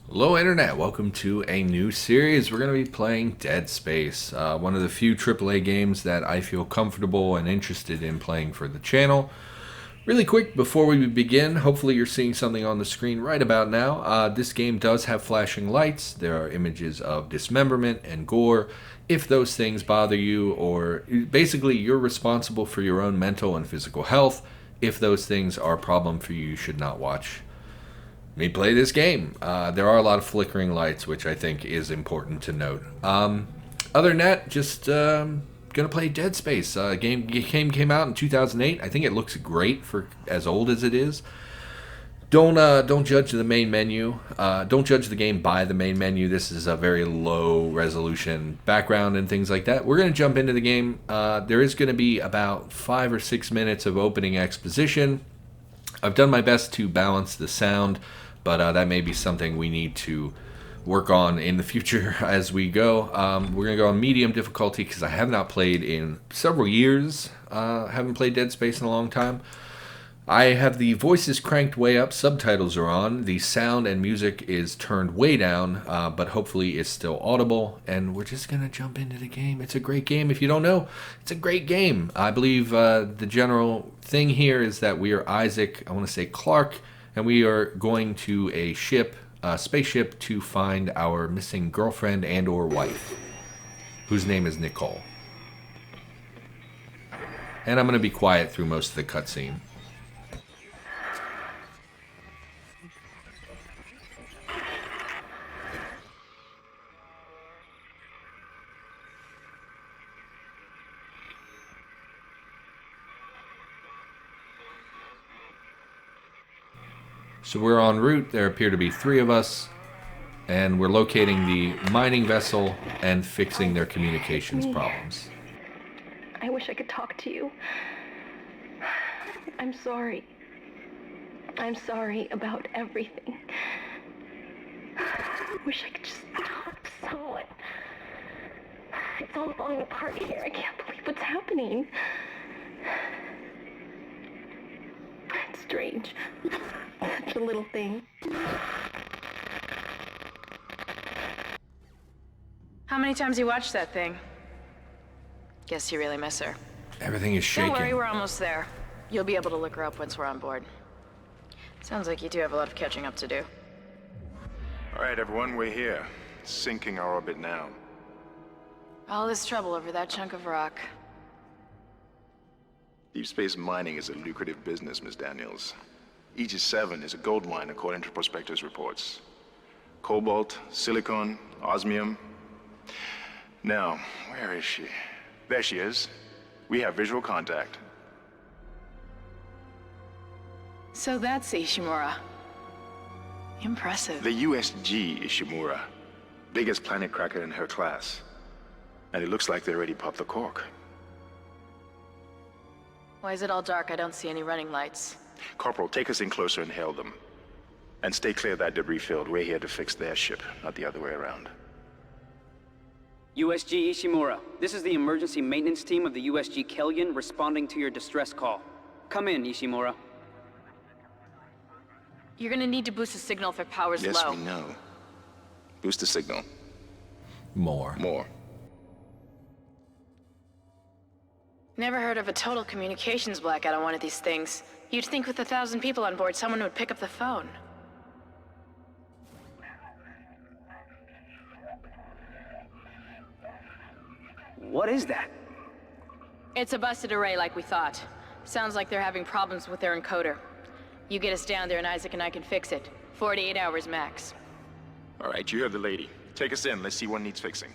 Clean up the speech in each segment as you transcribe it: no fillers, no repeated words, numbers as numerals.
Hello Internet, welcome to a new series. We're going to be playing Dead Space, one of the few AAA games that I feel comfortable and interested in playing for the channel. Really quick, before we begin, hopefully you're seeing something on the screen right about now. This game does have flashing lights. There are images of dismemberment and gore. If those things bother you, or basically you're responsible for your own mental and physical health, if those things are a problem for you, you should not watch me play this game. There are a lot of flickering lights, which I think is important to note. Other than that, just gonna play Dead Space. Game came out in 2008. I think it looks great for as old as it is. Don't judge the main menu. Don't judge the game by the main menu. This is a very low resolution background and things like that. We're gonna jump into the game. There is gonna be about 5 or 6 minutes of opening exposition. I've done my best to balance the sound, but that may be something we need to work on in the future as we go. We're going to go on medium difficulty because I have not played in several years. Haven't played Dead Space in a long time. I have the voices cranked way up, subtitles are on, the sound and music is turned way down, but hopefully it's still audible, and we're just going to jump into the game. It's a great game. If you don't know, it's a great game. I believe the general thing here is that we are Isaac, I want to say Clarke, and we are going to a spaceship to find our missing girlfriend and or wife, whose name is Nicole. And I'm going to be quiet through most of the cutscene. So we're en route. There appear to be 3 of us, and we're locating the mining vessel and fixing their communications problems. I wish I could talk to you. I'm sorry. I'm sorry about everything. I wish I could just talk to someone. It's all falling apart here. I can't believe what's happening. It's strange. Such a little thing. How many times you watched that thing? Guess you really miss her. Everything is shaking. Don't worry, we're almost there. You'll be able to look her up once we're on board. Sounds like you do have a lot of catching up to do. All right, everyone, we're here. Sinking our orbit now. All this trouble over that chunk of rock. Deep space mining is a lucrative business, Miss Daniels. Aegis 7 is a gold mine according to prospectors' reports. Cobalt, silicon, osmium. Now, where is she? There she is. We have visual contact. So that's Ishimura. Impressive. The USG Ishimura. Biggest planet cracker in her class. And it looks like they already popped the cork. Why is it all dark? I don't see any running lights. Corporal, take us in closer and hail them. And stay clear of that debris field. We're here to fix their ship, not the other way around. USG Ishimura, this is the emergency maintenance team of the USG Kellion responding to your distress call. Come in, Ishimura. You're gonna need to boost the signal if our power's Yes, low. we know. Boost the signal. More. Never heard of a total communications blackout on one of these things. You'd think with 1,000 people on board, someone would pick up the phone. What is that? It's a busted array like we thought. Sounds like they're having problems with their encoder. You get us down there and Isaac and I can fix it. 48 hours max. All right, you heard the lady. Take us in. Let's see what needs fixing.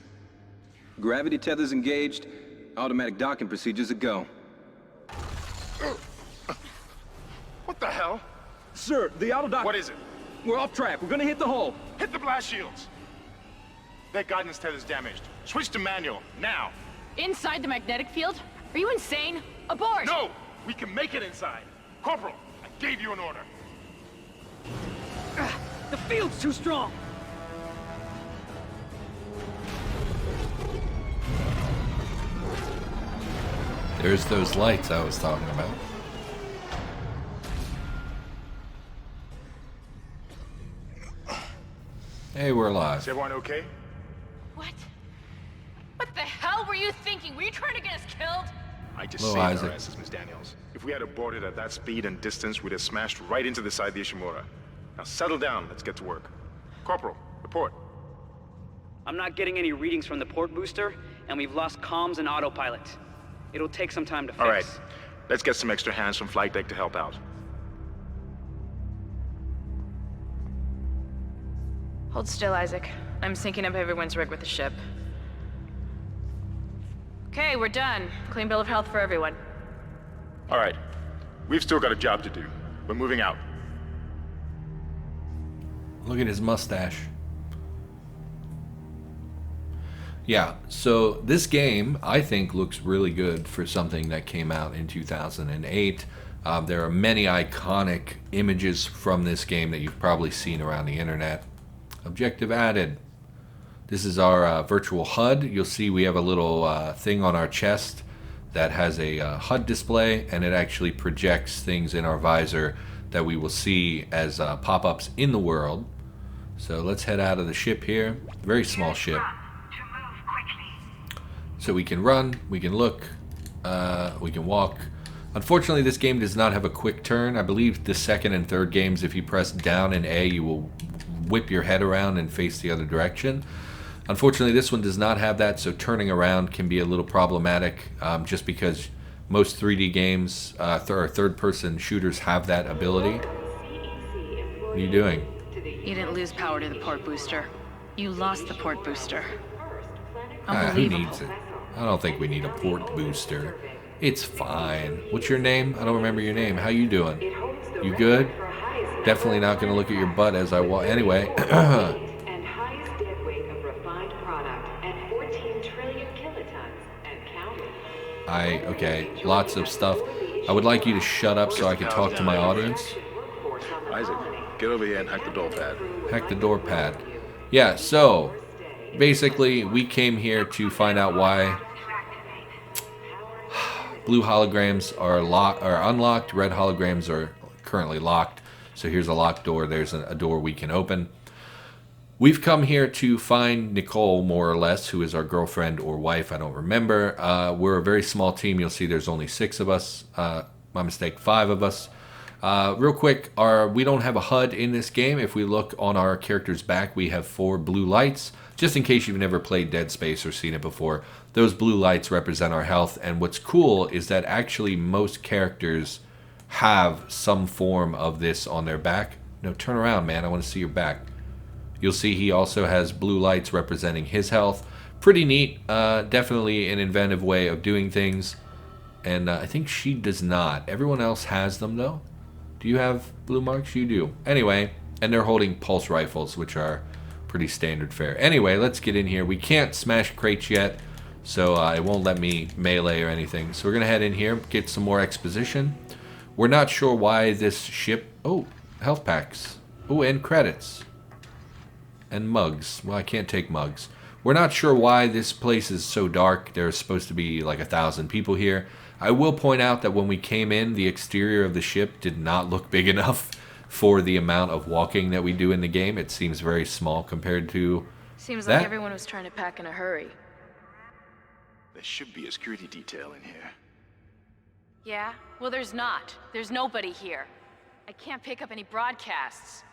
Gravity tethers engaged. Automatic docking procedures a go. What the hell? Sir, the auto dock... What is it? We're off track. We're gonna hit the hull. Hit the blast shields! That guidance tether's damaged. Switch to manual, now! Inside the magnetic field? Are you insane? Abort! No! We can make it inside! Corporal, I gave you an order. The field's too strong! There's those lights I was talking about. Hey, we're Is alive. everyone okay? What? What the hell were you thinking? Were you trying to get us killed? I just Hello, saved Isaac. our asses, Miss Daniels. If we had aborted at that speed and distance, we'd have smashed right into the side of the Ishimura. Now settle down, let's get to work. Corporal, report. I'm not getting any readings from the port booster, and we've lost comms and autopilot. It'll take some time to fix. All right, let's get some extra hands from flight deck to help out. Hold still, Isaac. I'm syncing up everyone's rig with the ship. Okay, we're done. Clean bill of health for everyone. All right, we've still got a job to do. We're moving out. Look at his mustache. Yeah, so this game, I think, looks really good for something that came out in 2008. There are many iconic images from this game that you've probably seen around the internet. Objective added. This is our virtual HUD. You'll see we have a little thing on our chest that has a HUD display, and it actually projects things in our visor that we will see as pop-ups in the world. So let's head out of the ship here. Very small ship. So we can run, we can look, we can walk. Unfortunately, this game does not have a quick turn. I believe the second and third games, if you press down and A, you will whip your head around and face the other direction. Unfortunately, this one does not have that, so turning around can be a little problematic, just because most 3D games, or third-person shooters, have that ability. What are you doing? You didn't lose power to the port booster. You lost the port booster. Who Unbelievable. needs it? I don't think we need a port booster. It's fine. What's your name? I don't remember your name. How you doing? You good? Definitely not going to look at your butt as I walk. Anyway. And highest dead weight of refined product at 14 trillion kilotons and counting. Okay, lots of stuff. I would like you to shut up so I can talk to my audience. Isaac, get over here and hack the door pad. Hack the door pad. Yeah, so basically we came here to find out why blue holograms are unlocked, red holograms are currently locked. So here's a locked door. There's a door we can open. We've come here to find Nicole, more or less, who is our girlfriend or wife. I don't remember. We're a very small team. You'll see there's only 6 of us. My mistake, 5 of us. Real quick, we don't have a HUD in this game. If we look on our character's back, we have 4 blue lights. Just in case you've never played Dead Space or seen it before, those blue lights represent our health. And what's cool is that actually most characters have some form of this on their back. No, turn around, man. I want to see your back. You'll see he also has blue lights representing his health. Pretty neat. Definitely an inventive way of doing things. And I think she does not. Everyone else has them, though. Do you have blue marks? You do. Anyway, and they're holding pulse rifles, which are pretty standard fare. Anyway, let's get in here. We can't smash crates yet, so it won't let me melee or anything. So we're going to head in here, get some more exposition. We're not sure why this ship... Oh, health packs. Oh, and credits. And mugs. Well, I can't take mugs. We're not sure why this place is so dark. There's supposed to be like 1,000 people here. I will point out that when we came in, the exterior of the ship did not look big enough for the amount of walking that we do in the game. It seems very small compared to Seems that. like everyone was trying to pack in a hurry. There should be a security detail in here. Yeah? Well, there's not. There's nobody here. I can't pick up any broadcasts.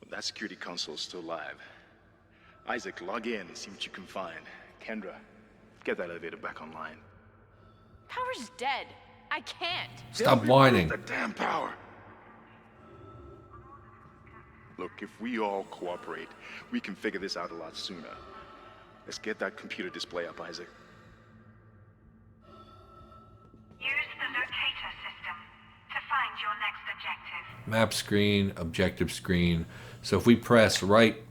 Well, that security console's still live. Isaac, log in and see what you can find. Kendra, get that elevator back online. Power's dead. I can't. Stop whining. The damn power. Look, if we all cooperate, we can figure this out a lot sooner. Let's get that computer display up, Isaac. Use the locator system to find your next objective. Map screen, objective screen. So if we press right,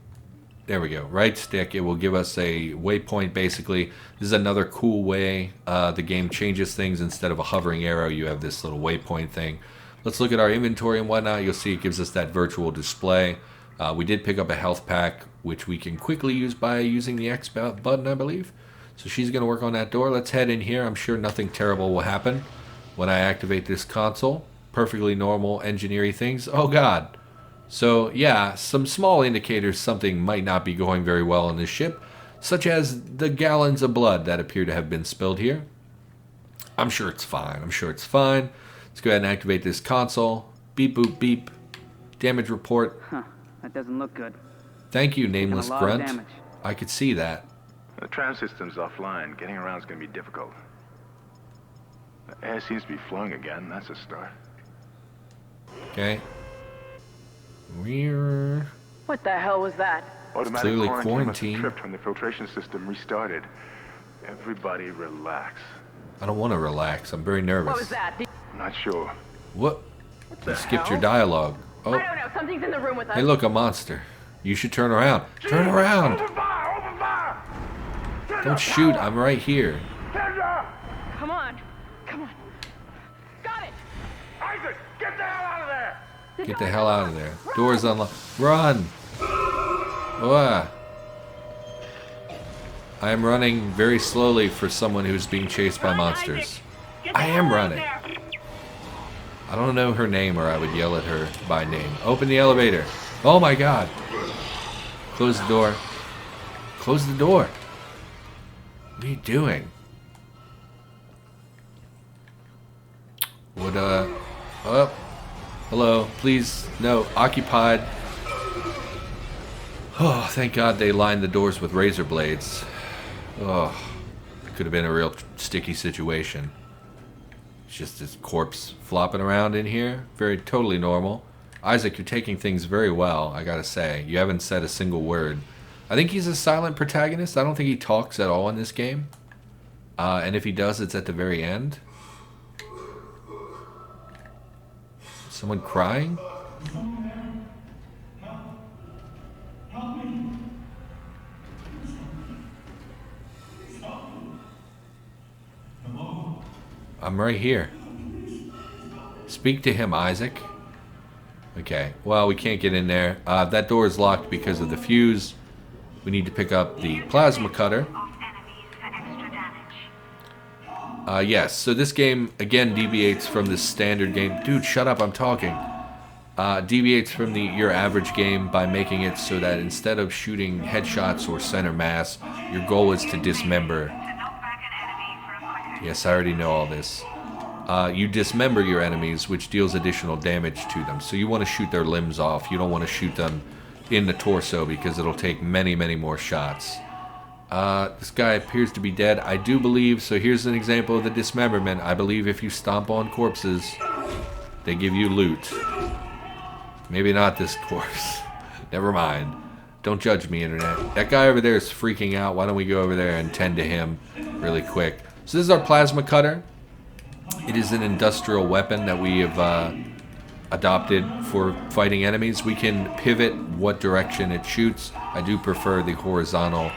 there we go, right stick, it will give us a waypoint basically. This is another cool way the game changes things. Instead of a hovering arrow, you have this little waypoint thing. Let's look at our inventory and whatnot. You'll see it gives us that virtual display. We did pick up a health pack, which we can quickly use by using the X button, I believe. So she's going to work on that door. Let's head in here. I'm sure nothing terrible will happen when I activate this console. Perfectly normal engineering things. Oh, God. So yeah, some small indicators something might not be going very well on this ship, such as the gallons of blood that appear to have been spilled here. I'm sure it's fine. I'm sure it's fine. Let's go ahead and activate this console. Beep, boop, beep. Damage report. Huh, that doesn't look good. Thank you, nameless Taking a lot of grunt. damage. I could see that. The tram system's offline. Getting around is going to be difficult. The air seems to be flowing again. That's a start. Okay. We're... What the hell was that? Automatic clearly must have quarantine. tripped when the filtration system restarted. Everybody relax. I don't want to relax. I'm very nervous. What was that? I'm not sure. What? You skipped your dialogue. Oh. I don't know. Something's in the room with us. Hey, look, a monster. You should turn around. Turn around! Open fire! Open fire! Don't shoot. I'm right here. Come on. Come on. Got it. Isaac, get the hell out of there! Get the hell out of there. Doors unlocked. Run! Ah. I am running very slowly for someone who's being chased by monsters. I am running. I don't know her name, or I would yell at her by name. Open the elevator. Oh my god. Close the door. Close the door. What are you doing? What, oh. Hello. Please. No. Occupied. Oh, thank God they lined the doors with razor blades. Oh. It could have been a real sticky situation. It's just this corpse flopping around in here. Very totally normal. Isaac, you're taking things very well, I gotta say. You haven't said a single word. I think he's a silent protagonist. I don't think he talks at all in this game. And if he does, it's at the very end. Someone crying? I'm right here. Speak to him, Isaac. Okay, well, we can't get in there. That door is locked because of the fuse. We need to pick up the plasma cutter. Yes, so this game, again, deviates from the standard game. Dude, shut up, I'm talking. Deviates from your average game by making it so that instead of shooting headshots or center mass, your goal is to dismember. Yes, I already know all this. You dismember your enemies, which deals additional damage to them. So you want to shoot their limbs off. You don't want to shoot them in the torso because it'll take many, many more shots. This guy appears to be dead. I do believe, so here's an example of the dismemberment. I believe if you stomp on corpses, they give you loot. Maybe not this corpse. Never mind. Don't judge me, internet. That guy over there is freaking out. Why don't we go over there and tend to him really quick? So this is our plasma cutter. It is an industrial weapon that we have adopted for fighting enemies. We can pivot what direction it shoots. I do prefer the horizontal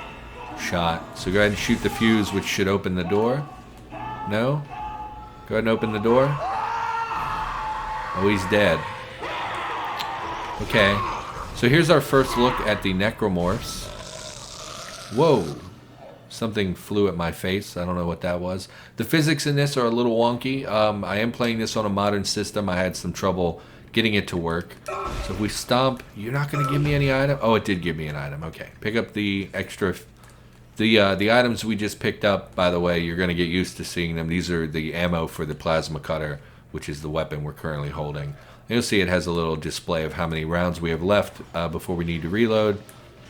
shot. So go ahead and shoot the fuse, which should open the door. No? Go ahead and open the door. Oh, he's dead. Okay. So here's our first look at the Necromorphs. Whoa. Something flew at my face. I don't know what that was. The physics in this are a little wonky. I am playing this on a modern system. I had some trouble getting it to work. So if we stomp, you're not going to give me any item? Oh, it did give me an item. Okay. Pick up the extra... The items we just picked up, by the way, you're going to get used to seeing them. These are the ammo for the plasma cutter, which is the weapon we're currently holding. And you'll see it has a little display of how many rounds we have left before we need to reload.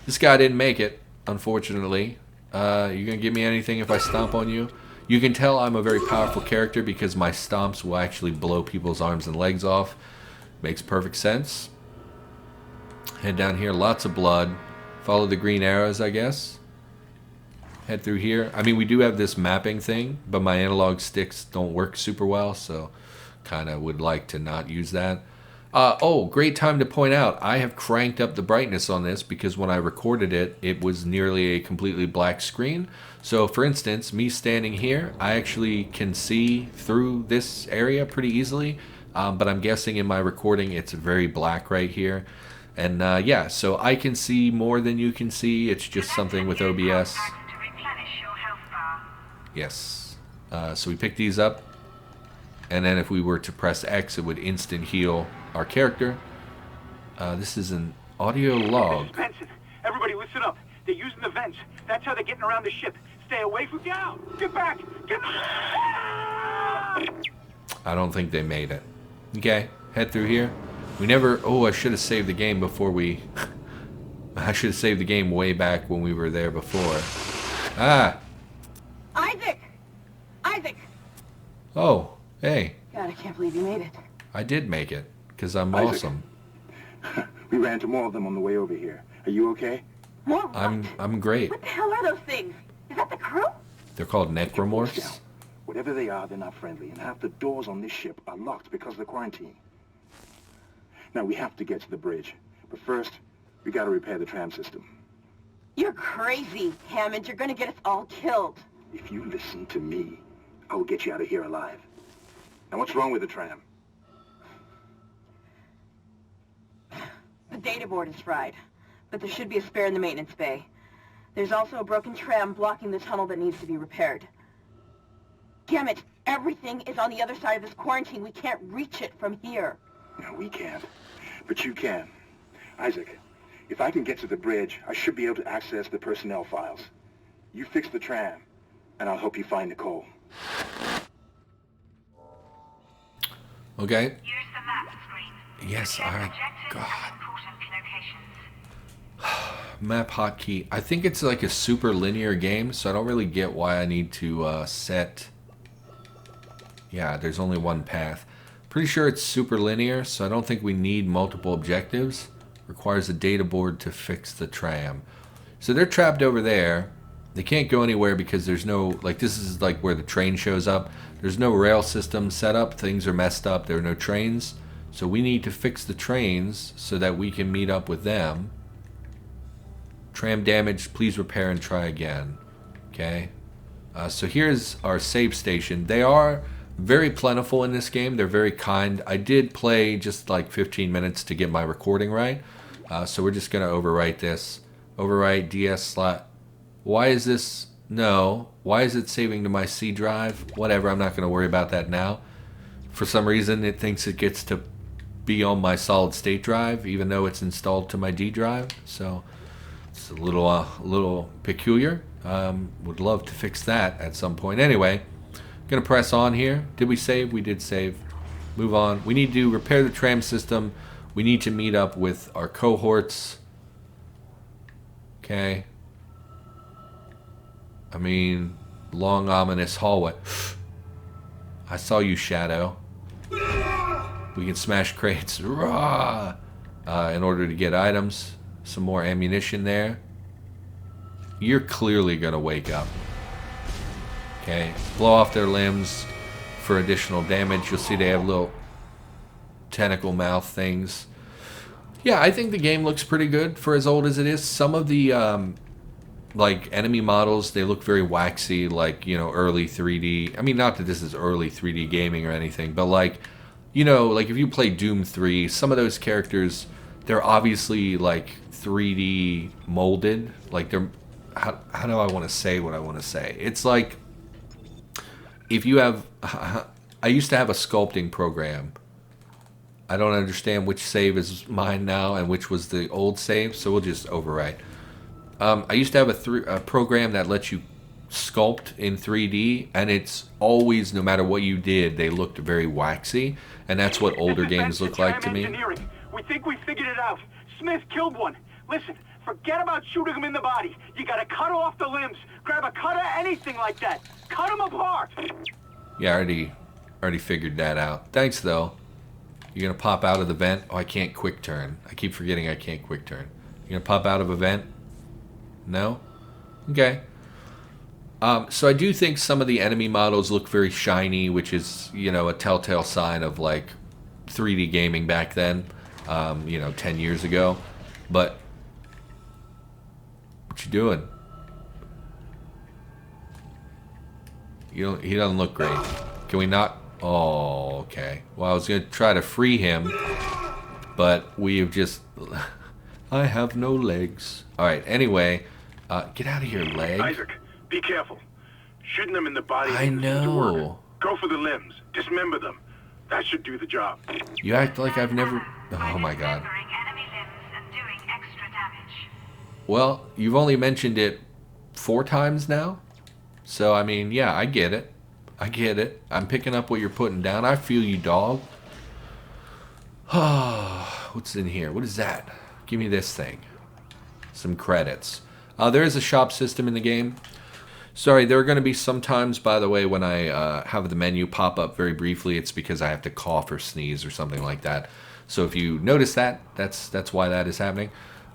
This guy didn't make it, unfortunately. You gonna give me anything if I stomp on you? You can tell I'm a very powerful character because my stomps will actually blow people's arms and legs off. Makes perfect sense. Head down here, lots of blood. Follow the green arrows, I guess. Head through here. I mean, we do have this mapping thing, but my analog sticks don't work super well, so kind of would like to not use that. Oh, great time to point out, I have cranked up the brightness on this because when I recorded it, it was nearly a completely black screen. So for instance, me standing here, I actually can see through this area pretty easily, but I'm guessing in my recording it's very black right here. And yeah, so I can see more than you can see. It's just something with OBS. Yes. So we pick these up, and then if we were to press X, it would instant heal our character. This is an audio log. This is Benson. Everybody listen up. They're using the vents. That's how they're getting around the ship. Stay away from... Down! Get back! Get back! I don't think they made it. Okay, head through here. We never... Oh, I should have saved the game before we... I should have saved the game way back when we were there before. Ah! Isaac! Isaac! Oh, hey. God, I can't believe you made it. I did make it, because I'm Isaac. awesome. We ran into more of them on the way over here. Are you okay? More what? I'm great. What the hell are those things? Is that the crew? They're called Necromorphs. Now, whatever they are, they're not friendly, and half the doors on this ship are locked because of the quarantine. Now, we have to get to the bridge, but first, we gotta repair the tram system. You're crazy, Hammond. You're gonna get us all killed. If you listen to me, I will get you out of here alive. Now, what's wrong with the tram? The data board is fried, but there should be a spare in the maintenance bay. There's also a broken tram blocking the tunnel that needs to be repaired. Damn it! Everything is on the other side of this quarantine. We can't reach it from here. No, we can't. But you can. Isaac, if I can get to the bridge, I should be able to access the personnel files. You fix the tram, and I'll help you find Nicole. Okay. Use the map screen. Yes, Check I... objectives God. and important locations. Map hotkey. I think it's like a super linear game, so I don't really get why I need to set... Yeah, there's only one path. Pretty sure it's super linear, so I don't think we need multiple objectives. Requires a data board to fix the tram. So they're trapped over there. They can't go anywhere because there's no... Like, this is like where the train shows up. There's no rail system set up. Things are messed up. There are no trains. So we need to fix the trains so that we can meet up with them. Tram damaged. Please repair and try again. Okay. So here's our save station. They are very plentiful in this game. They're very kind. I did play just like 15 minutes to get my recording right. So we're just going to overwrite this. Overwrite DS slot. Why is this? No. Why is it saving to my C drive? Whatever. I'm not going to worry about that now. For some reason, it thinks it gets to be on my solid state drive, even though it's installed to my D drive. So it's a little peculiar. Would love to fix that at some point. Anyway, gonna press on here. Did we save? We did save. Move on. We need to repair the tram system. We need to meet up with our cohorts. Okay. I mean, long ominous hallway. I saw you, Shadow. We can smash crates. Rah! In order to get items. Some more ammunition there. You're clearly going to wake up. Okay. Blow off their limbs for additional damage. You'll see they have little tentacle mouth things. Yeah, I think the game looks pretty good for as old as it is. Some of the like enemy models, they look very waxy, like, you know, early 3D. I mean, not that this is early 3D gaming or anything, but like, you know, like if you play Doom 3, some of those characters, they're obviously like 3D molded. Like they're, how do I want to say what I want to say? It's like, if you have, I used to have a sculpting program. I don't understand which save is mine now and which was the old save, so we'll just overwrite. I used to have a program that lets you sculpt in 3D, and it's always, no matter what you did, they looked very waxy, and that's what older games look like to me. We think we figured it out. Smith killed one. Listen, forget about shooting him in the body. You gotta cut off the limbs. Grab a cutter, anything like that. Cut him apart. Yeah, I already figured that out. Thanks, though. You're gonna pop out of the vent. Oh, I can't quick turn. I keep forgetting I can't quick turn. You're gonna pop out of a vent? No? Okay. So I do think some of the enemy models look very shiny, which is, you know, a telltale sign of like 3D gaming back then, you know, 10 years ago. But what you doing? He doesn't look great. Can we not? Oh, okay. Well, I was going to try to free him, but we have just... I have no legs. All right, anyway, get out of here, leg. Isaac, be careful. Shooting them in the body. I know. Go for the limbs. Dismember them. That should do the job. You act like I've never... Oh, my God. Dismembering enemy Well, you've only mentioned it 4 times now. So, I mean, yeah, I get it. I get it. I'm picking up what you're putting down. I feel you, dog. What's in here? What is that? Give me this thing. Some credits. There is a shop system in the game. Sorry, there are going to be some times, by the way, when I have the menu pop up very briefly. It's because I have to cough or sneeze or something like that. So if you notice that, that's why that is happening.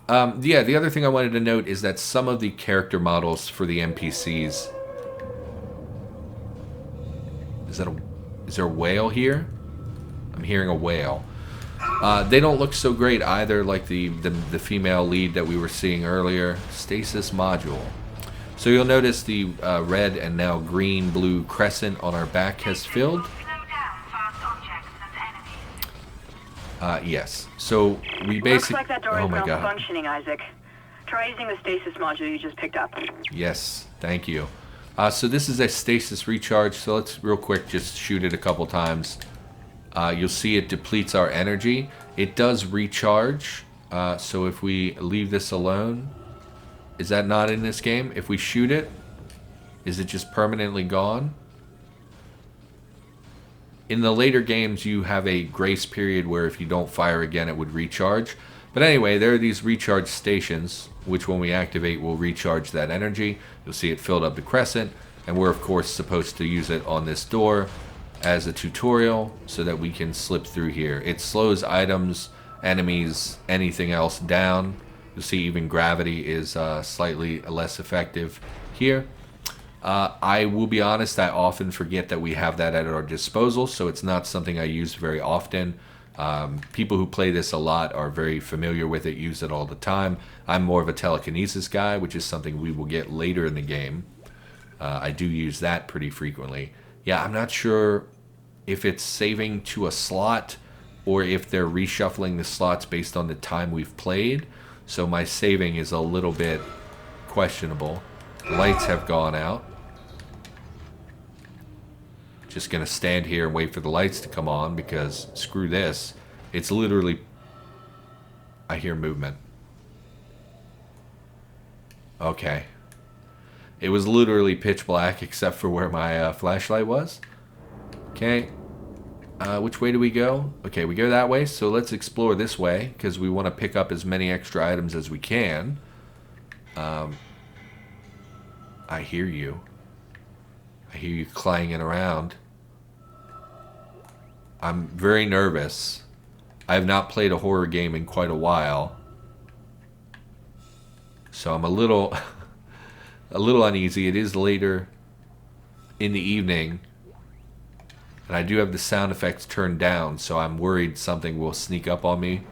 Yeah, the other thing I wanted to note is that some of the character models for the NPCs... Is there a whale here? I'm hearing a whale. They don't look so great either, like the female lead that we were seeing earlier. Stasis module. So you'll notice the red and now green-blue crescent on our back has filled. Yes. So we basically... Looks like that door is malfunctioning, Isaac. Try using the stasis module you just picked up. Yes, thank you. So this is a Stasis Recharge, so let's real quick just shoot it a couple times. You'll see it depletes our energy. It does recharge, so if we leave this alone... Is that not in this game? If we shoot it, is it just permanently gone? In the later games, you have a grace period where if you don't fire again, it would recharge. But anyway, there are these recharge stations, which when we activate will recharge that energy. You'll see it filled up the crescent, and we're of course supposed to use it on this door as a tutorial so that we can slip through here. It slows items, enemies, anything else down. You'll see even gravity is slightly less effective here. I will be honest, I often forget that we have that at our disposal, so it's not something I use very often. People who play this a lot are very familiar with it, use it all the time. I'm more of a telekinesis guy, which is something we will get later in the game. I do use that pretty frequently. Yeah, I'm not sure if it's saving to a slot or if they're reshuffling the slots based on the time we've played. So my saving is a little bit questionable. The lights have gone out. Just gonna stand here and wait for the lights to come on because screw this. It's literally... I hear movement. Okay. It was literally pitch black except for where my flashlight was. Okay. Which way do we go? Okay, we go that way, so let's explore this way, because we want to pick up as many extra items as we can. I hear you. I hear you clanging around. I'm very nervous. I have not played a horror game in quite a while. So I'm a little... a little uneasy. It is later in the evening. And I do have the sound effects turned down, so I'm worried something will sneak up on me.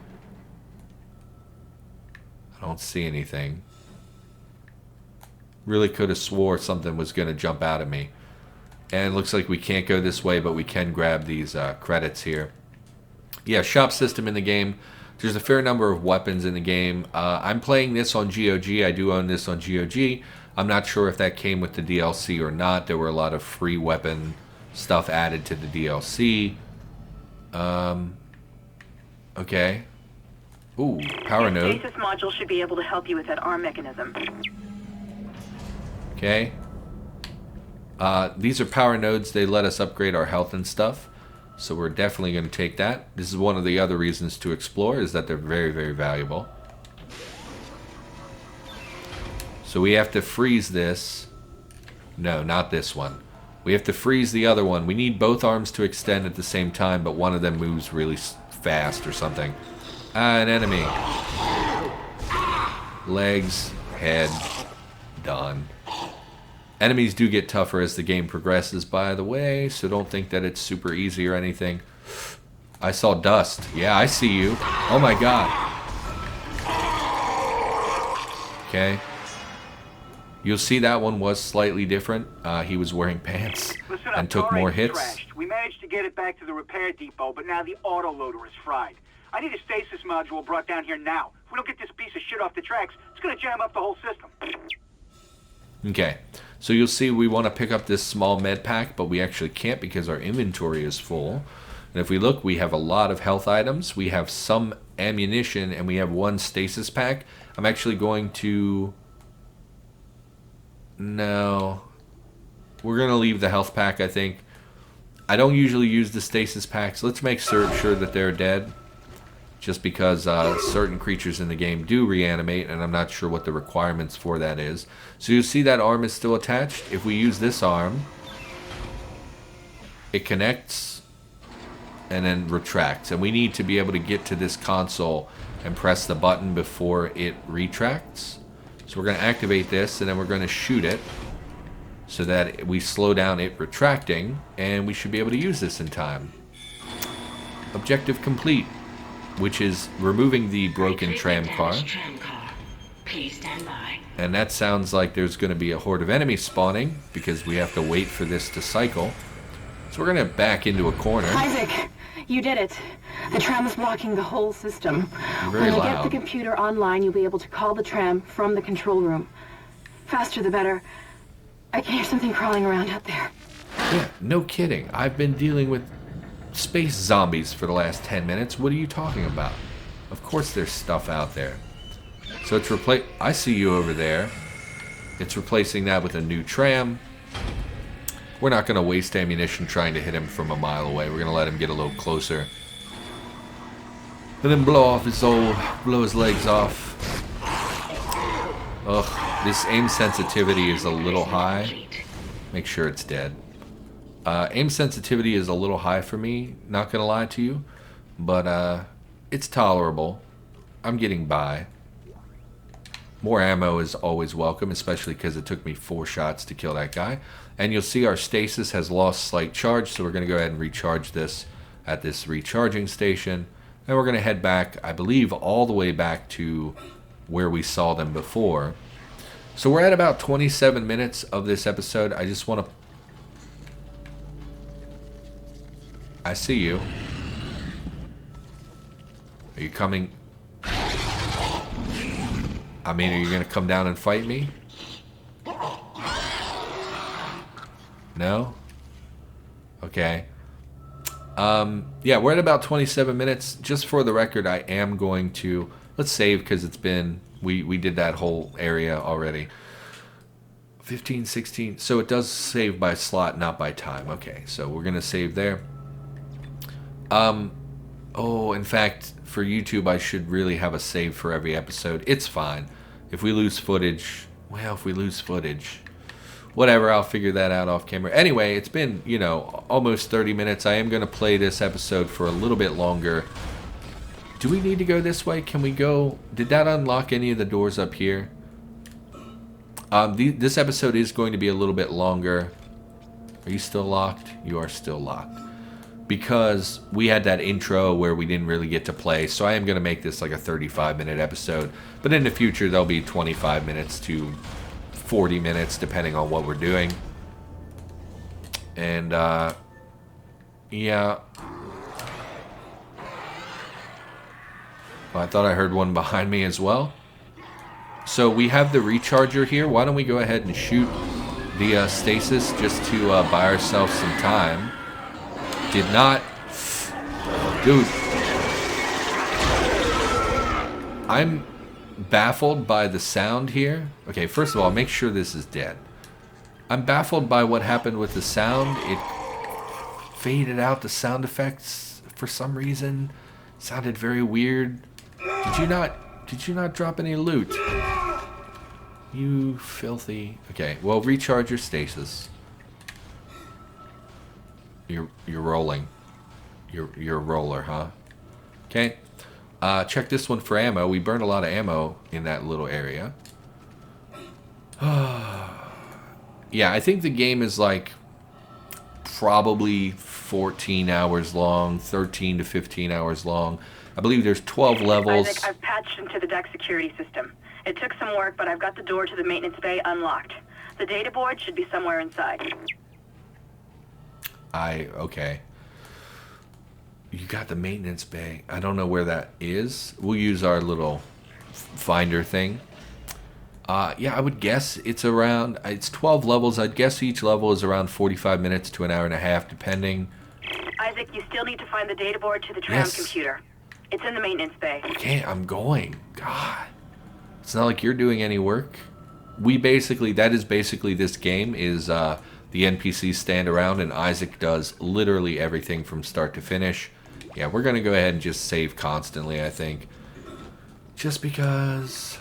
I don't see anything. Really could have swore something was going to jump out at me. And it looks like we can't go this way, but we can grab these credits here. Yeah, shop system in the game. There's a fair number of weapons in the game. I'm playing this on GOG. I do own this on GOG. I'm not sure if that came with the DLC or not. There were a lot of free weapon stuff added to the DLC. Okay. Ooh, power node. The stasis module should be able to help you with that arm mechanism. Okay. These are power nodes. They let us upgrade our health and stuff. So we're definitely going to take that. This is one of the other reasons to explore, is that they're very, very valuable. So we have to freeze this. No, not this one. We have to freeze the other one. We need both arms to extend at the same time, but one of them moves really fast or something. An enemy. Legs, head, done. Enemies do get tougher as the game progresses, by the way, so don't think that it's super easy or anything. I saw dust. Yeah, I see you. Oh my god. Okay. You'll see that one was slightly different. He was wearing pants and took more hits. Trashed. We managed to get it back to the repair depot, but now the autoloader is fried. I need a stasis module brought down here now. If we don't get this piece of shit off the tracks, it's gonna jam up the whole system. Okay, so you'll see we want to pick up this small med pack, but we actually can't because our inventory is full. And if we look, we have a lot of health items. We have some ammunition, and we have one stasis pack. I'm actually going to... No. We're going to leave the health pack, I think. I don't usually use the stasis packs. Let's make sure that they're dead. Just because certain creatures in the game do reanimate, and I'm not sure what the requirements for that is. So you see that arm is still attached. If we use this arm, it connects and then retracts. And we need to be able to get to this console and press the button before it retracts. So we're going to activate this, and then we're going to shoot it so that we slow down it retracting, and we should be able to use this in time. Objective complete. Which is removing the broken tram car. Please stand by. And that sounds like there's going to be a horde of enemies spawning because we have to wait for this to cycle. So we're going to back into a corner. Isaac, you did it. The tram is blocking the whole system. You're very when I loud. get the computer online, you'll be able to call the tram from the control room. Faster the better. I can hear something crawling around out there. Yeah, no kidding. I've been dealing with space zombies for the last 10 minutes. What are you talking about? Of course there's stuff out there. So it's I see you over there. It's replacing that with a new tram. We're not going to waste ammunition trying to hit him from a mile away. We're going to let him get a little closer. And then blow his legs off. Ugh, this aim sensitivity is a little high. Make sure it's dead. Aim sensitivity is a little high for me, not gonna lie to you, but it's tolerable. I'm getting by. More ammo is always welcome, especially because it took me 4 shots to kill that guy. And you'll see our stasis has lost slight charge, so we're gonna go ahead and recharge this at this recharging station. And we're gonna head back, I believe, all the way back to where we saw them before. So we're at about 27 minutes of this episode. I just want to... I see you. Are you coming? I mean, are you going to come down and fight me? No? Okay. Yeah, we're at about 27 minutes. Just for the record, I am going to... Let's save because it's been... We did that whole area already. 15, 16... So it does save by slot, not by time. Okay, so we're going to save there. Oh, in fact, for YouTube, I should really have a save for every episode. It's fine. If we lose footage... Well, if we lose footage... Whatever, I'll figure that out off camera. Anyway, it's been, you know, almost 30 minutes. I am going to play this episode for a little bit longer. Do we need to go this way? Can we go... Did that unlock any of the doors up here? This episode is going to be a little bit longer. Are you still locked? You are still locked. Because we had that intro where we didn't really get to play. So I am going to make this like a 35-minute episode. But in the future, there'll be 25 minutes to 40 minutes, depending on what we're doing. And, yeah... Well, I thought I heard one behind me as well. So we have the recharger here. Why don't we go ahead and shoot the stasis just to buy ourselves some time. Did not... Dude. I'm baffled by the sound here. Okay, first of all, make sure this is dead. I'm baffled by what happened with the sound. It faded out the sound effects for some reason. Sounded very weird. Did you not drop any loot? You filthy... Okay, well, recharge your stasis. You're rolling. You're a roller, huh? Okay. Check this one for ammo. We burned a lot of ammo in that little area. Yeah, I think the game is like probably 14 hours long, 13 to 15 hours long. I believe there's 12 levels. Isaac, I've patched into the deck security system. It took some work, but I've got the door to the maintenance bay unlocked. The data board should be somewhere inside. Okay. You got the maintenance bay. I don't know where that is. We'll use our little finder thing. Yeah, I would guess it's around... It's 12 levels. I'd guess each level is around 45 minutes to an hour and a half, depending. Isaac, Isaac, you still need to find the data board to the tram computer. It's in the maintenance bay. Okay, I'm going. God. It's not like you're doing any work. That is basically this game is the NPCs stand around and Isaac does literally everything from start to finish. Yeah, we're going to go ahead and just save constantly, I think. Just because...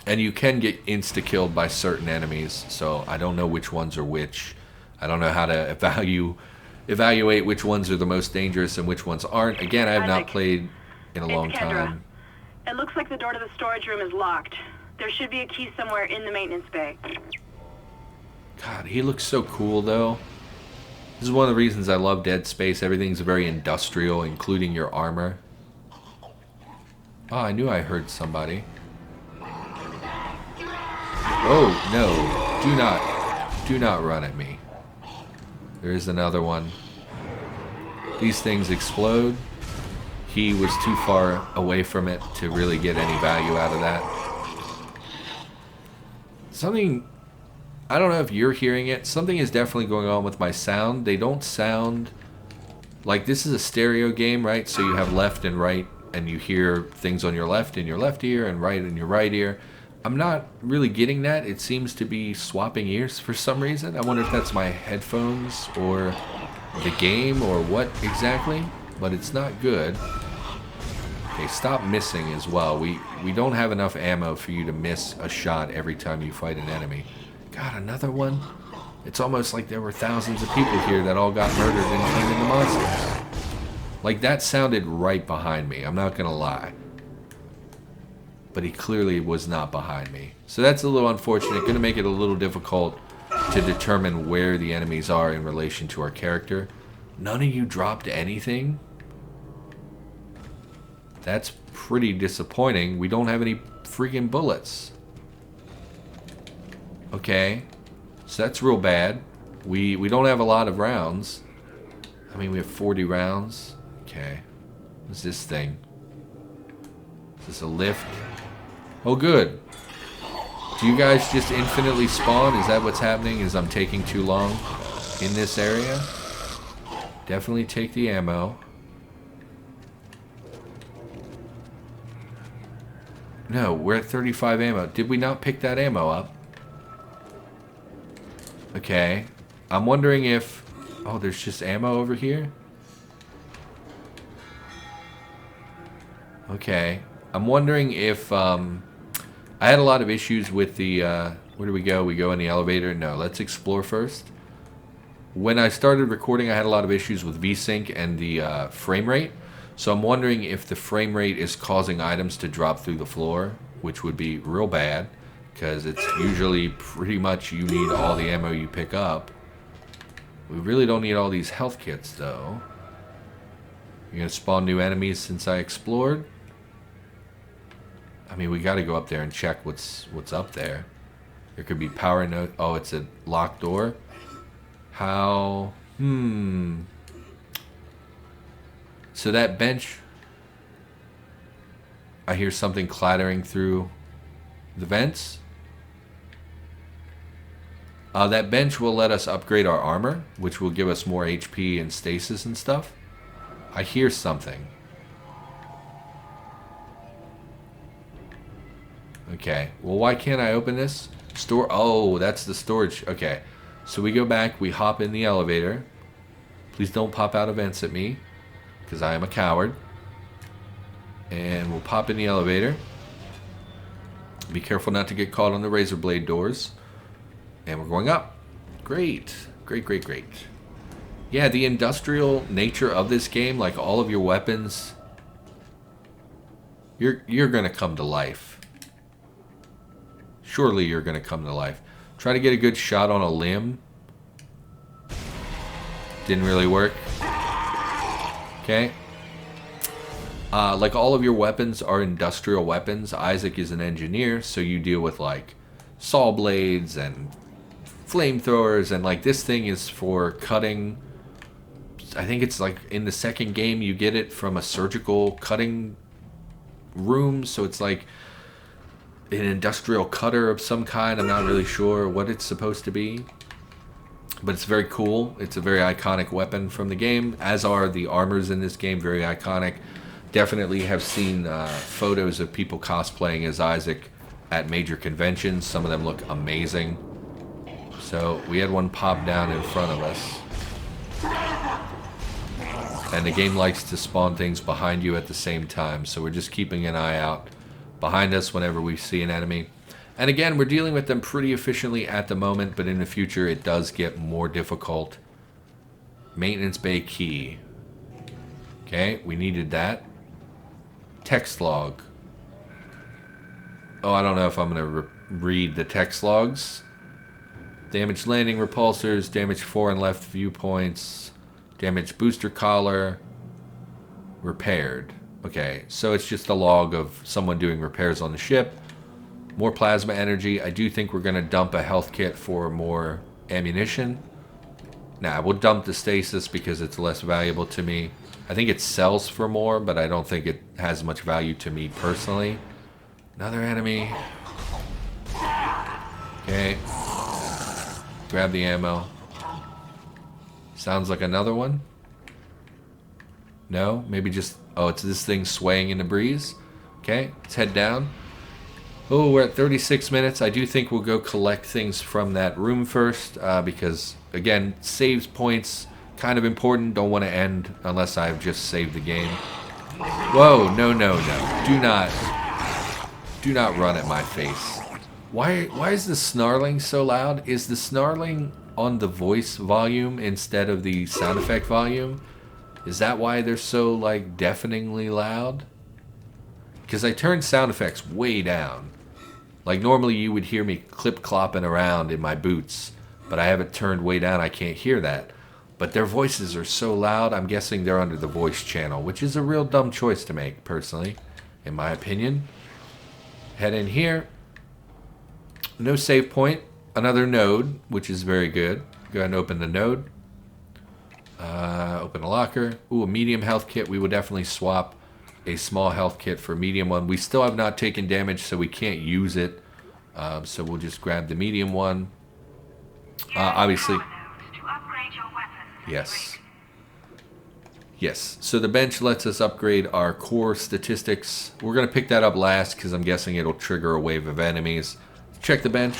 And you can get insta-killed by certain enemies, so I don't know which ones are which. I don't know how to evaluate which ones are the most dangerous and which ones aren't. Again, I have not played in a long time. It looks like the door to the storage room is locked. There should be a key somewhere in the maintenance bay. God, he looks so cool, though. This is one of the reasons I love Dead Space. Everything's very industrial, including your armor. Oh, I knew I heard somebody. Oh, no. Do not run at me. There is another one. These things explode. He was too far away from it to really get any value out of that. Something... I don't know if you're hearing it. Something is definitely going on with my sound. They don't sound... Like, this is a stereo game, right? So you have left and right, and you hear things on your left in your left ear and right in your right ear. I'm not really getting that. It seems to be swapping ears for some reason. I wonder if that's my headphones or the game or what exactly. But it's not good. Okay, stop missing as well. We don't have enough ammo for you to miss a shot every time you fight an enemy. God, another one? It's almost like there were thousands of people here that all got murdered and turned into monsters. Like, that sounded right behind me. I'm not gonna lie. But he clearly was not behind me. So that's a little unfortunate. Going to make it a little difficult to determine where the enemies are in relation to our character. None of you dropped anything? That's pretty disappointing. We don't have any freaking bullets. Okay. So that's real bad. We don't have a lot of rounds. I mean, we have 40 rounds. Okay. What's this thing? Is this a lift? Oh, good. Do you guys just infinitely spawn? Is that what's happening? Is I'm taking too long in this area? Definitely take the ammo. No, we're at 35 ammo. Did we not pick that ammo up? Okay. I'm wondering if... Oh, there's just ammo over here? Okay. I'm wondering if... I had a lot of issues with the... where do we go? We go in the elevator? No, let's explore first. When I started recording, I had a lot of issues with VSync and the frame rate. So I'm wondering if the frame rate is causing items to drop through the floor, which would be real bad, because it's usually pretty much you need all the ammo you pick up. We really don't need all these health kits, though. You're going to spawn new enemies since I explored? I mean, we got to go up there and check what's up there. There could be power no... Oh, it's a locked door. How... So that bench... I hear something clattering through the vents. That bench will let us upgrade our armor, which will give us more HP and stasis and stuff. I hear something. Okay, well, why can't I open this? Store... Oh, that's the storage. Okay, so we go back, we hop in the elevator. Please don't pop out of vents at me, because I am a coward. And we'll pop in the elevator. Be careful not to get caught on the razor blade doors. And we're going up. Great. Great, great, great. Yeah, the industrial nature of this game, like all of your weapons, you're going to come to life. Surely you're going to come to life. Try to get a good shot on a limb. Didn't really work. Okay. Like all of your weapons are industrial weapons. Isaac is an engineer, so you deal with like saw blades and flamethrowers, and like this thing is for cutting. I think it's like in the second game you get it from a surgical cutting room, so it's like an industrial cutter of some kind. I'm not really sure what it's supposed to be. But it's very cool. It's a very iconic weapon from the game, as are the armors in this game, very iconic. Definitely have seen photos of people cosplaying as Isaac at major conventions. Some of them look amazing. So we had one pop down in front of us. And the game likes to spawn things behind you at the same time, so we're just keeping an eye out behind us whenever we see an enemy. And again, we're dealing with them pretty efficiently at the moment, but in the future it does get more difficult. Maintenance bay key. Okay, we needed that. Text log. Oh, I don't know if I'm going to read the text logs. Damaged landing repulsors, damaged fore and left viewpoints, damaged booster collar, repaired. Okay, so it's just a log of someone doing repairs on the ship. More plasma energy. I do think we're going to dump a health kit for more ammunition. Nah, we'll dump the stasis because it's less valuable to me. I think it sells for more, but I don't think it has much value to me personally. Another enemy. Okay. Grab the ammo. Sounds like another one. No? Maybe just... Oh, it's this thing swaying in the breeze. Okay, let's head down. Oh, we're at 36 minutes. I do think we'll go collect things from that room first. Because, again, saves points... kind of important. Don't want to end unless I've just saved the game. Whoa, no, no, no. Do not run at my face. Why is the snarling so loud? Is the snarling on the voice volume instead of the sound effect volume? Is that why they're so, like, deafeningly loud? Because I turned sound effects way down. Like, normally you would hear me clip-clopping around in my boots, but I have it turned way down. I can't hear that. But their voices are so loud, I'm guessing they're under the voice channel, which is a real dumb choice to make, personally, in my opinion. Head in here. No save point. Another node, which is very good. Go ahead and open the node. Open a locker. Ooh, a medium health kit. We will definitely swap a small health kit for a medium one. We still have not taken damage, so we can't use it. So we'll just grab the medium one. Obviously... Yes. Yes. So the bench lets us upgrade our core statistics. We're going to pick that up last because I'm guessing it'll trigger a wave of enemies. Check the bench.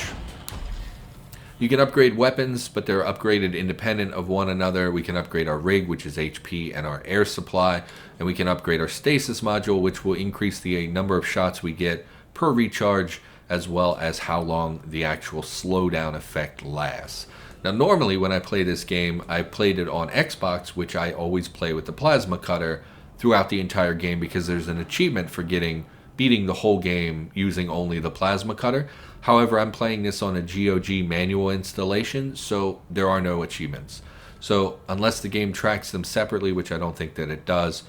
You can upgrade weapons, but they're upgraded independent of one another. We can upgrade our rig, which is HP, and our air supply. And we can upgrade our stasis module, which will increase the number of shots we get per recharge, as well as how long the actual slowdown effect lasts. Now, normally when I play this game, I played it on Xbox, which I always play with the plasma cutter throughout the entire game because there's an achievement for beating the whole game using only the plasma cutter. However, I'm playing this on a GOG manual installation, so there are no achievements. So unless the game tracks them separately, which I don't think that it does,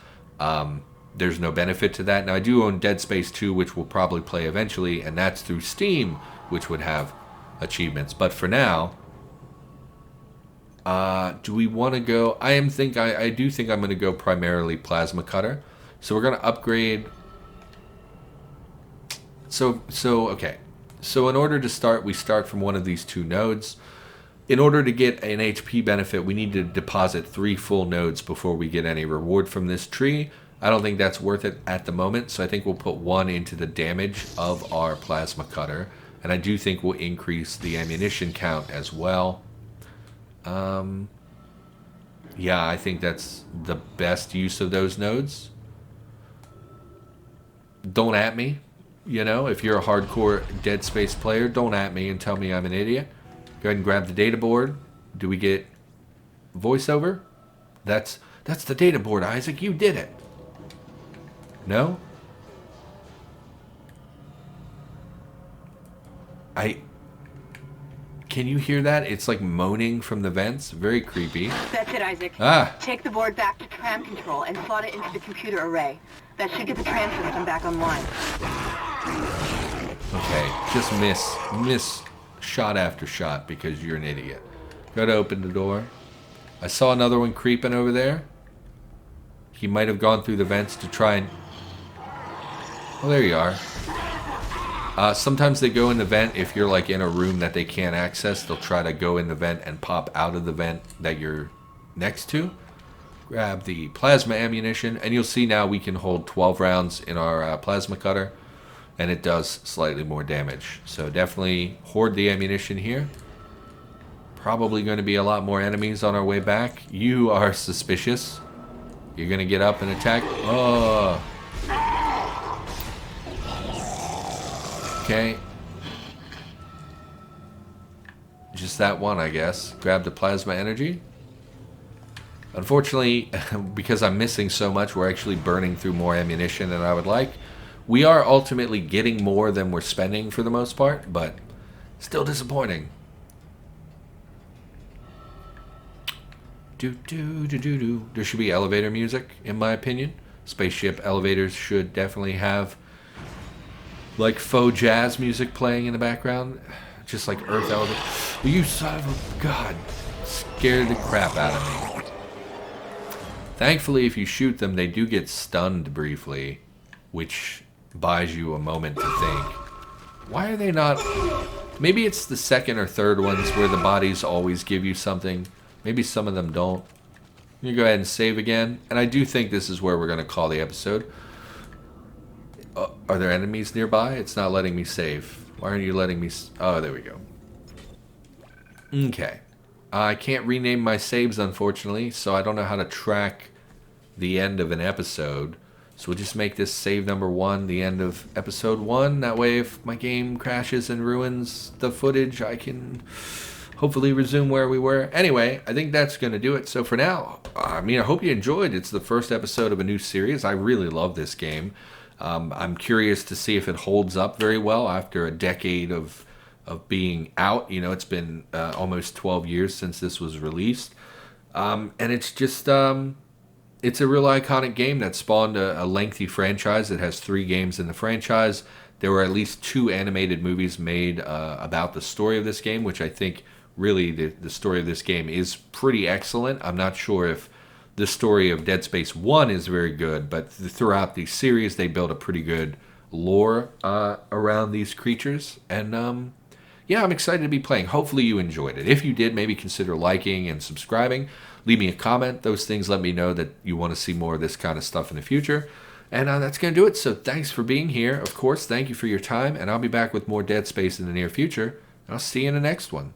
there's no benefit to that. Now, I do own Dead Space 2, which we'll probably play eventually, and that's through Steam, which would have achievements. But for now... do we want to go... I do think I'm going to go primarily plasma cutter. So we're going to upgrade... Okay. So in order to start, we start from one of these two nodes. In order to get an HP benefit, we need to deposit 3 full nodes before we get any reward from this tree. I don't think that's worth it at the moment, so I think we'll put 1 into the damage of our plasma cutter. And I do think we'll increase the ammunition count as well. Yeah, I think that's the best use of those nodes. Don't at me. You know, if you're a hardcore Dead Space player, don't at me and tell me I'm an idiot. Go ahead and grab the data board. Do we get voiceover? That's the data board, Isaac. You did it. No? Can you hear that? It's like moaning from the vents. Very creepy. That's it, Isaac. Take the board back to tram control and slot it into the computer array. That should get the tram system back online. Okay, just miss shot after shot because you're an idiot. Go to open the door. I saw another one creeping over there. He might have gone through the vents to try and... Oh, there you are. Sometimes they go in the vent. If you're like in a room that they can't access, they'll try to go in the vent and pop out of the vent that you're next to. Grab the plasma ammunition, and you'll see now we can hold 12 rounds in our plasma cutter, and it does slightly more damage. So definitely hoard the ammunition here. Probably going to be a lot more enemies on our way back. You are suspicious. You're going to get up and attack. Oh. Okay. Just that one, I guess. Grab the plasma energy. Unfortunately, because I'm missing so much, we're actually burning through more ammunition than I would like. We are ultimately getting more than we're spending for the most part, but still disappointing. There should be elevator music, in my opinion. Spaceship elevators should definitely have like faux jazz music playing in the background, just like Earth elevator. Well, you son of a god, scared the crap out of me. Thankfully, if you shoot them, they do get stunned briefly, which buys you a moment to think. Why are they not... Maybe it's the second or third ones where the bodies always give you something. Maybe some of them don't. You go ahead and save again. And I do think this is where we're going to call the episode. Are there enemies nearby? It's not letting me save. Why aren't you letting me... Oh, there we go. Okay. I can't rename my saves, unfortunately, so I don't know how to track the end of an episode. So we'll just make this save number 1 the end of episode 1. That way, if my game crashes and ruins the footage, I can hopefully resume where we were. Anyway, I think that's going to do it. So for now, I hope you enjoyed. It's the first episode of a new series. I really love this game. I'm curious to see if it holds up very well after a decade of being out. You know, it's been almost 12 years since this was released. And it's just, it's a real iconic game that spawned a lengthy franchise. It has 3 games in the franchise. There were at least 2 animated movies made about the story of this game, which I think really the story of this game is pretty excellent. I'm not sure if the story of Dead Space 1 is very good, but throughout the series they built a pretty good lore around these creatures. And yeah, I'm excited to be playing. Hopefully you enjoyed it. If you did, maybe consider liking and subscribing. Leave me a comment. Those things let me know that you want to see more of this kind of stuff in the future. And that's going to do it. So thanks for being here. Of course, thank you for your time. And I'll be back with more Dead Space in the near future. I'll see you in the next one.